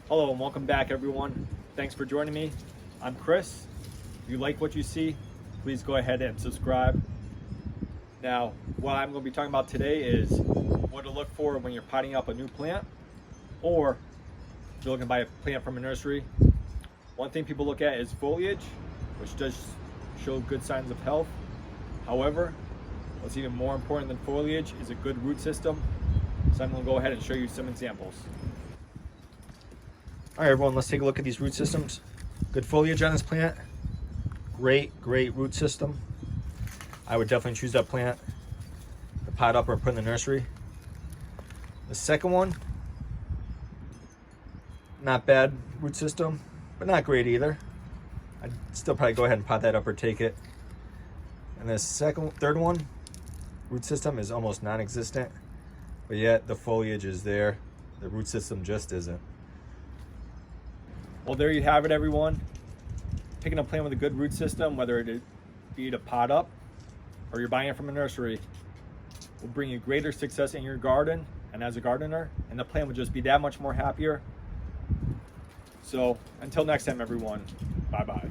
Hello and welcome back, everyone. Thanks for joining me. I'm Chris. If you like what you see, please go ahead and subscribe. Now, what I'm going to be talking about today is what to look for when you're potting up a new plant, or if you're looking to buy a plant from a nursery. One thing people look at is foliage, which does show good signs of health. However, what's even more important than foliage is a good root system. So I'm going to go ahead and show you some examples. All right, everyone, let's take a look at these root systems. Good foliage on this plant. Great root system. I would definitely choose that plant to pot up or put in the nursery. The second one, not bad root system, but not great either. I'd still probably go ahead and pot that up or take it. And the third one, root system is almost non-existent, but yet the foliage is there. The root system just isn't. Well, there you have it, everyone. Picking a plant with a good root system, whether it be to pot up or you're buying it from a nursery, will bring you greater success in your garden and as a gardener, and the plant will just be that much more happier. So until next time, everyone, bye-bye.